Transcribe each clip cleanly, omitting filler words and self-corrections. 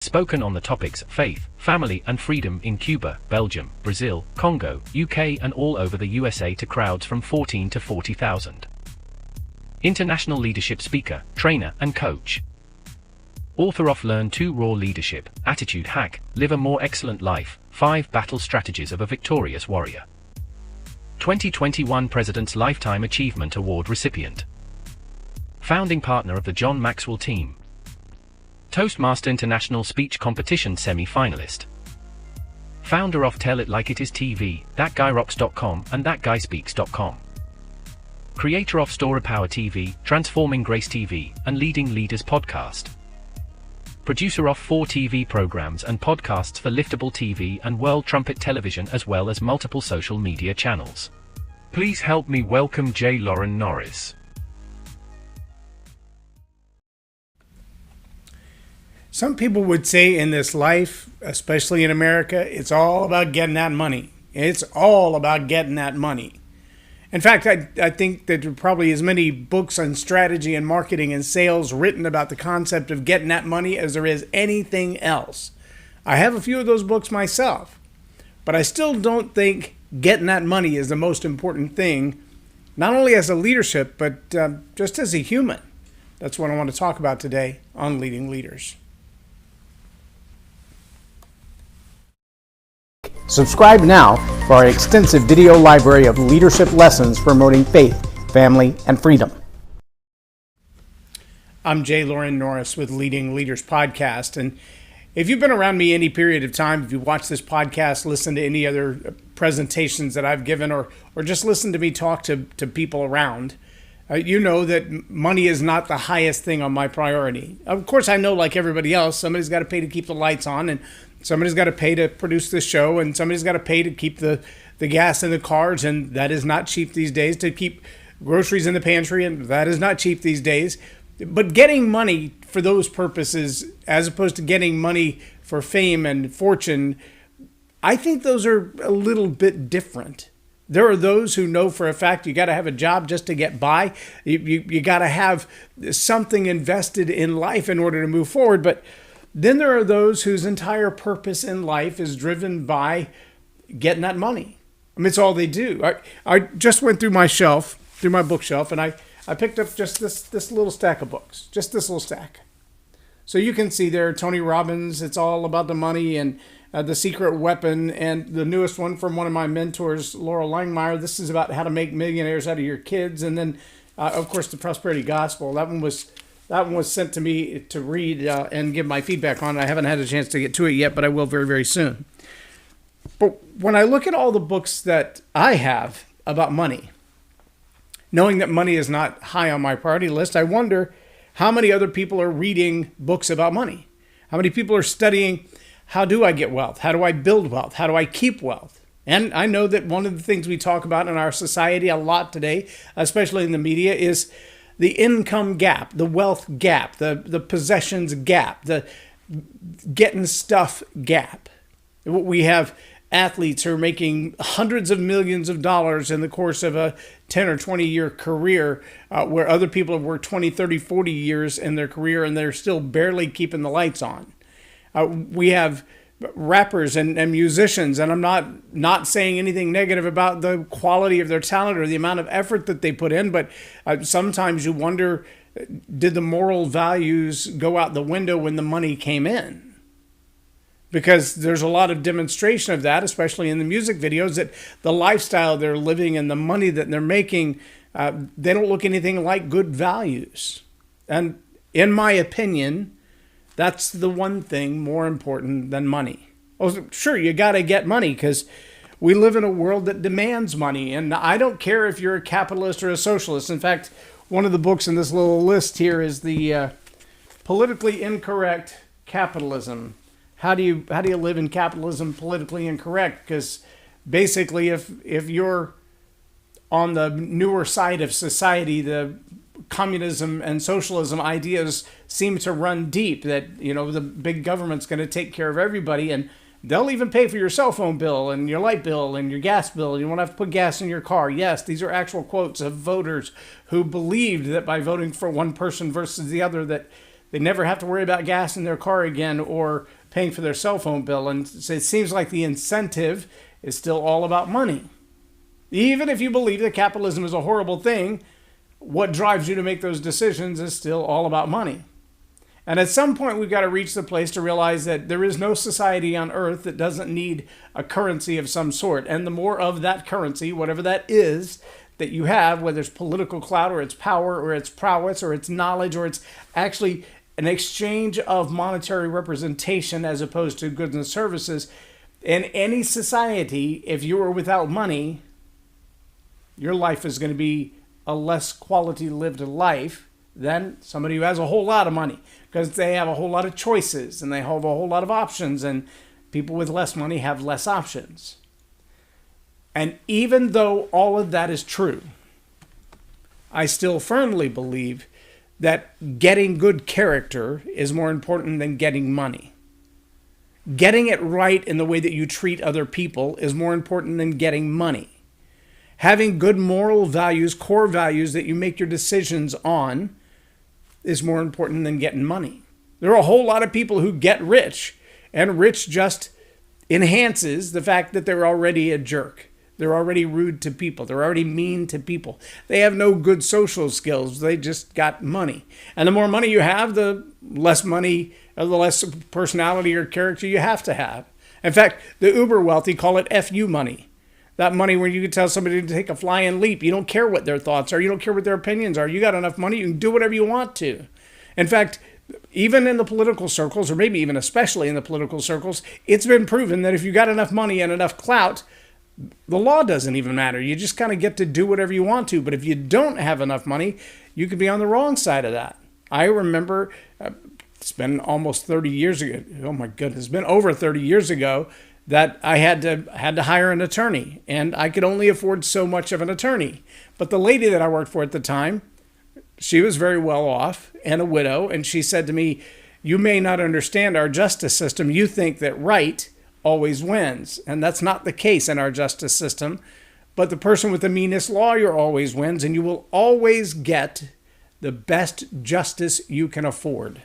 spoken on the topics faith, family and freedom in Cuba, Belgium, Brazil, Congo, UK and all over the USA to crowds from 14 to 40,000. International leadership speaker, trainer and coach. Author of Learn to Raw Leadership, Attitude Hack, Live a More Excellent Life, 5 Battle Strategies of a Victorious Warrior. 2021 President's Lifetime Achievement Award recipient. Founding partner of the John Maxwell team. Toastmaster International Speech Competition semi-finalist. Founder of Tell It Like It Is TV, ThatGuyRocks.com and ThatGuySpeaks.com. Creator of Story Power TV, Transforming Grace TV, and Leading Leaders Podcast. Producer of 4 TV programs and podcasts for Liftable TV and World Trumpet Television as well as multiple social media channels. Please help me welcome J Loren Norris. Some people would say in this life, especially in America, it's all about getting that money. It's all about getting that money. In fact, I think that there are probably as many books on strategy and marketing and sales written about the concept of getting that money as there is anything else. I have a few of those books myself, but I still don't think getting that money is the most important thing, not only as a leadership, but just as a human. That's what I want to talk about today on Leading Leaders. Subscribe now for our extensive video library of leadership lessons promoting faith, family, and freedom. I'm J Loren Norris with Leading Leaders Podcast, and if you've been around me any period of time, if you watch this podcast, listen to any other presentations that I've given, or just listen to me talk to people around, you know that money is not the highest thing on my priority. Of course, I know, like everybody else, somebody's got to pay to keep the lights on, and somebody's got to pay to produce this show, and somebody's got to pay to keep the gas in the cars, and that is not cheap these days, to keep groceries in the pantry, and that is not cheap these days. But getting money for those purposes, as opposed to getting money for fame and fortune, I think those are a little bit different. There are those who know for a fact you got to have a job just to get by. You got to have something invested in life in order to move forward. But then there are those whose entire purpose in life is driven by getting that money. I mean, it's all they do. I just went through my bookshelf, and I picked up just this little stack of books, just this little stack. So you can see there, Tony Robbins, it's all about the money, and The Secret Weapon, and the newest one from one of my mentors, Laurel Langmeyer. This is about how to make millionaires out of your kids. And then, of course, the Prosperity Gospel. That one was sent to me to read and give my feedback on. I haven't had a chance to get to it yet, but I will very, very soon. But when I look at all the books that I have about money, knowing that money is not high on my priority list, I wonder how many other people are reading books about money. How many people are studying, how do I get wealth? How do I build wealth? How do I keep wealth? And I know that one of the things we talk about in our society a lot today, especially in the media, is the income gap, the wealth gap, the possessions gap, the getting stuff gap. We have athletes who are making hundreds of millions of dollars in the course of a 10 or 20 year career, where other people have worked 20, 30, 40 years in their career and they're still barely keeping the lights on. We have rappers and musicians, and I'm not saying anything negative about the quality of their talent or the amount of effort that they put in, but sometimes you wonder, did the moral values go out the window when the money came in? Because there's a lot of demonstration of that, especially in the music videos, that the lifestyle they're living and the money that they're making, they don't look anything like good values. And in my opinion, that's the one thing more important than money. Well, sure, you got to get money because we live in a world that demands money. And I don't care if you're a capitalist or a socialist. In fact, one of the books in this little list here is the Politically Incorrect Capitalism. How do you live in capitalism politically incorrect? Because basically, if you're on the newer side of society, the communism and socialism ideas seem to run deep, that, you know, the big government's going to take care of everybody, and they'll even pay for your cell phone bill and your light bill and your gas bill. You won't have to put gas in your car. Yes, these are actual quotes of voters who believed that by voting for one person versus the other, that They never have to worry about gas in their car again or paying for their cell phone bill. And so it seems like the incentive is still all about money. Even if you believe that capitalism is a horrible thing, what drives you to make those decisions is still all about money. And at some point, we've got to reach the place to realize that there is no society on earth that doesn't need a currency of some sort. And the more of that currency, whatever that is, that you have, whether it's political clout or it's power or it's prowess or it's knowledge or it's actually an exchange of monetary representation as opposed to goods and services, in any society, if you are without money, your life is going to be a less quality lived life than somebody who has a whole lot of money, because they have a whole lot of choices and they have a whole lot of options, and people with less money have less options. And even though all of that is true, I still firmly believe that getting good character is more important than getting money. Getting it right in the way that you treat other people is more important than getting money. Having good moral values, core values that you make your decisions on, is more important than getting money. There are a whole lot of people who get rich, and rich just enhances the fact that they're already a jerk. They're already rude to people. They're already mean to people. They have no good social skills. They just got money. And the more money you have, the less money, or the less personality or character you have to have. In fact, the uber wealthy call it FU money. That money where you can tell somebody to take a flying leap. You don't care what their thoughts are. You don't care what their opinions are. You got enough money, you can do whatever you want to. In fact, even in the political circles, or maybe even especially in the political circles, it's been proven that if you got enough money and enough clout, the law doesn't even matter. You just kind of get to do whatever you want to. But if you don't have enough money, you could be on the wrong side of that. I remember, it's been almost 30 years ago. Oh my goodness, it's been over 30 years ago that I had to hire an attorney, and I could only afford so much of an attorney. But the lady that I worked for at the time, she was very well off and a widow, and she said to me, "You may not understand our justice system. You think that right always wins, and that's not the case in our justice system. But the person with the meanest lawyer always wins, and you will always get the best justice you can afford.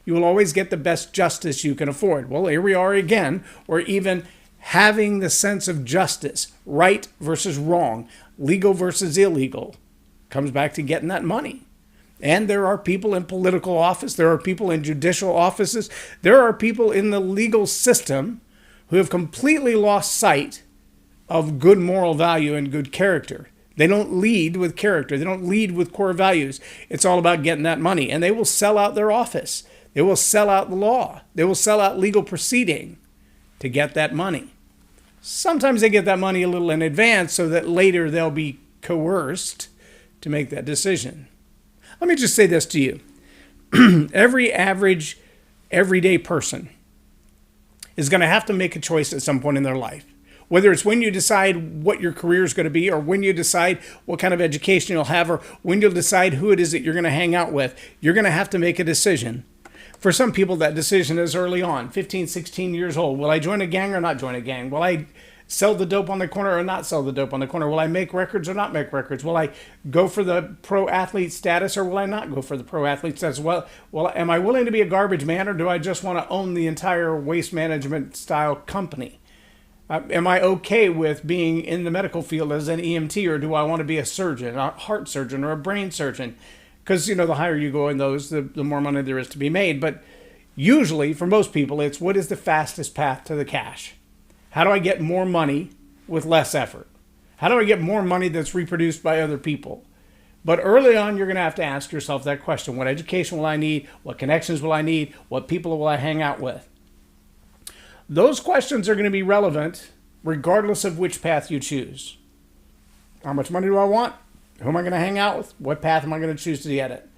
You will always get the best justice you can afford." Well, here we are again, or even having the sense of justice, right versus wrong, legal versus illegal, comes back to getting that money. And there are people in political office, there are people in judicial offices, there are people in the legal system who have completely lost sight of good moral value and good character. They don't lead with character. They don't lead with core values. It's all about getting that money. And they will sell out their office. They will sell out the law. They will sell out legal proceeding to get that money. Sometimes they get that money a little in advance so that later they'll be coerced to make that decision. Let me just say this to you. Every average, everyday person is going to have to make a choice at some point in their life. Whether it's when you decide what your career is going to be, or when you decide what kind of education you'll have, or when you'll decide who it is that you're going to hang out with, you're going to have to make a decision. For some people, that decision is early on, 15, 16 years old. Will I join a gang or not join a gang? Will I sell the dope on the corner or not sell the dope on the corner? Will I make records or not make records? Will I go for the pro athlete status or will I not go for the pro athlete status? Well, am I willing to be a garbage man, or do I just want to own the entire waste management style company? Am I okay with being in the medical field as an EMT, or do I want to be a surgeon, a heart surgeon, or a brain surgeon? Because, the higher you go in those, the more money there is to be made. But usually, for most people, it's what is the fastest path to the cash? How do I get more money with less effort? How do I get more money that's reproduced by other people? But early on, you're going to have to ask yourself that question. What education will I need? What connections will I need? What people will I hang out with? Those questions are going to be relevant regardless of which path you choose. How much money do I want? Who am I going to hang out with? What path am I going to choose to get it?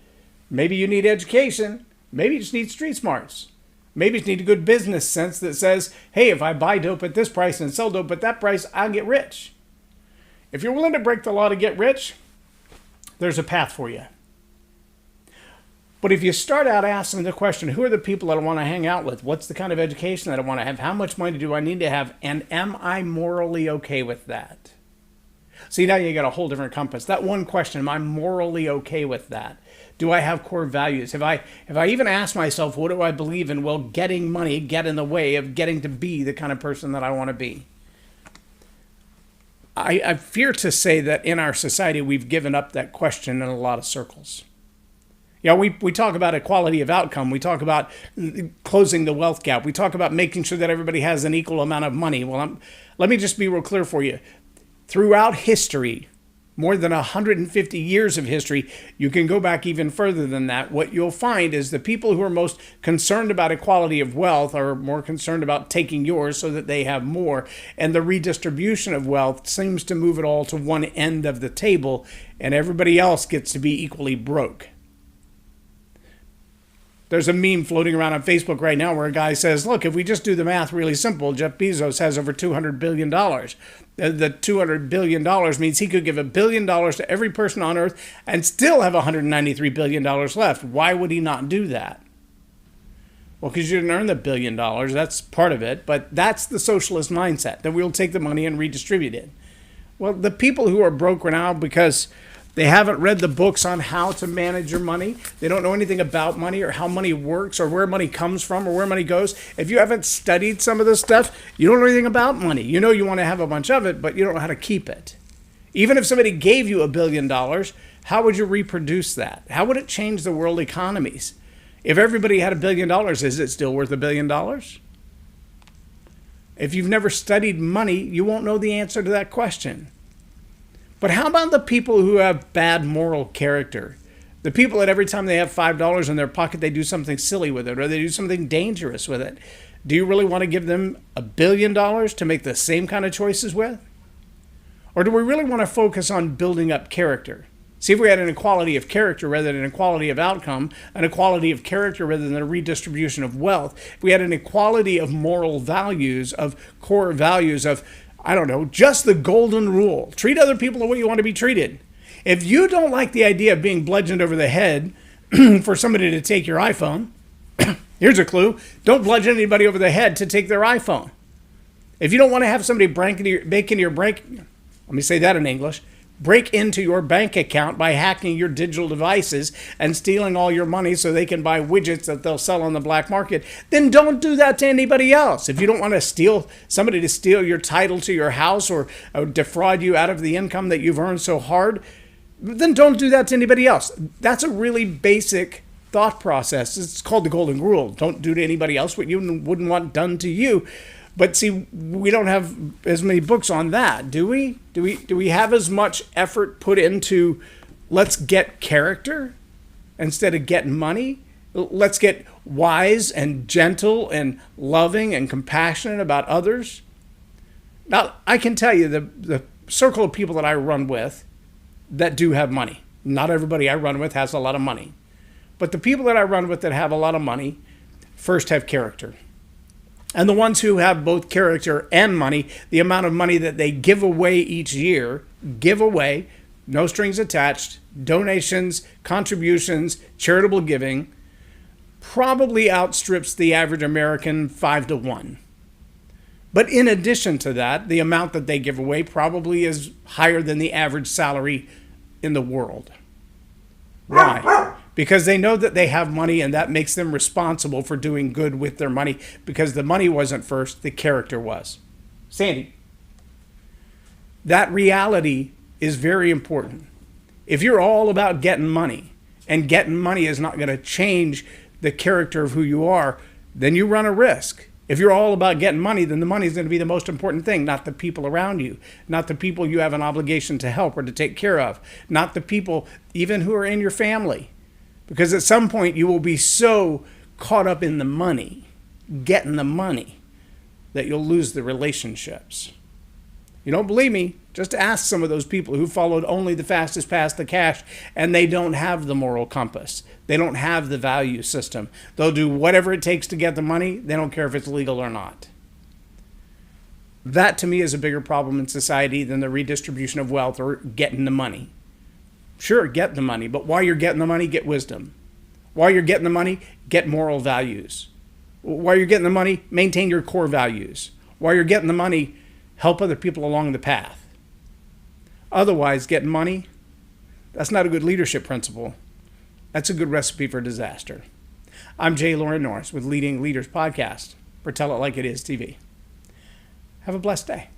Maybe you need education. Maybe you just need street smarts. Maybe you need a good business sense that says, hey, if I buy dope at this price and sell dope at that price, I'll get rich. If you're willing to break the law to get rich, there's a path for you. But if you start out asking the question, who are the people that I want to hang out with? What's the kind of education that I want to have? How much money do I need to have? And am I morally okay with that? See, now you got a whole different compass. That one question, am I morally okay with that? Do I have core values? Have I even asked myself, what do I believe in? Will getting money get in the way of getting to be the kind of person that I want to be? I fear to say that in our society, we've given up that question in a lot of circles. We talk about equality of outcome. We talk about closing the wealth gap. We talk about making sure that everybody has an equal amount of money. Well, let me just be real clear for you. Throughout history, more than 150 years of history, you can go back even further than that. What you'll find is the people who are most concerned about equality of wealth are more concerned about taking yours so that they have more. And the redistribution of wealth seems to move it all to one end of the table, and everybody else gets to be equally broke. There's a meme floating around on Facebook right now where a guy says, look, if we just do the math really simple, Jeff Bezos has over $200 billion. The $200 billion means he could give $1 billion to every person on earth and still have $193 billion left. Why would he not do that? Well, because you didn't earn the $1 billion. That's part of it. But that's the socialist mindset, that we'll take the money and redistribute it. Well, the people who are broke right now because they haven't read the books on how to manage your money. They don't know anything about money or how money works or where money comes from or where money goes. If you haven't studied some of this stuff, you don't know anything about money. You know you want to have a bunch of it, but you don't know how to keep it. Even if somebody gave you $1 billion, how would you reproduce that? How would it change the world economies? If everybody had $1 billion, is it still worth $1 billion? If you've never studied money, you won't know the answer to that question. But how about the people who have bad moral character? The people that every time they have $5 in their pocket, they do something silly with it or they do something dangerous with it. Do you really want to give them $1 billion to make the same kind of choices with? Or do we really want to focus on building up character? See, if we had an equality of character rather than an equality of outcome, an equality of character rather than a redistribution of wealth, if we had an equality of moral values, of core values, of just the golden rule. Treat other people the way you want to be treated. If you don't like the idea of being bludgeoned over the head for somebody to take your iPhone, here's a clue. Don't bludgeon anybody over the head to take their iPhone. If you don't want to have somebody break into your bank account by hacking your digital devices and stealing all your money so they can buy widgets that they'll sell on the black market, then don't do that to anybody else. If you don't want to somebody to steal your title to your house or defraud you out of the income that you've earned so hard, then don't do that to anybody else. That's a really basic thought process. It's called the golden rule. Don't do to anybody else what you wouldn't want done to you. But see, we don't have as many books on that, do we? Do we have as much effort put into let's get character instead of getting money? Let's get wise and gentle and loving and compassionate about others. Now, I can tell you the circle of people that I run with that do have money. Not everybody I run with has a lot of money. But the people that I run with that have a lot of money first have character. And the ones who have both character and money, the amount of money that they give away each year, no strings attached, donations, contributions, charitable giving, probably outstrips the average American 5-1. But in addition to that, the amount that they give away probably is higher than the average salary in the world. Why? Because they know that they have money and that makes them responsible for doing good with their money because the money wasn't first, the character was. Sandy, that reality is very important. If you're all about getting money and getting money is not going to change the character of who you are, then you run a risk. If you're all about getting money, then the money is going to be the most important thing, not the people around you, not the people you have an obligation to help or to take care of, not the people even who are in your family. Because at some point you will be so caught up in the money, getting the money, that you'll lose the relationships. You don't believe me? Just ask some of those people who followed only the fastest past the cash and they don't have the moral compass. They don't have the value system. They'll do whatever it takes to get the money. They don't care if it's legal or not. That to me is a bigger problem in society than the redistribution of wealth or getting the money. Sure, get the money, but while you're getting the money, get wisdom. While you're getting the money, get moral values. While you're getting the money, maintain your core values. While you're getting the money, help other people along the path. Otherwise, getting money, that's not a good leadership principle. That's a good recipe for disaster. I'm J Loren Norris with Leading Leaders Podcast for Tell It Like It Is TV. Have a blessed day.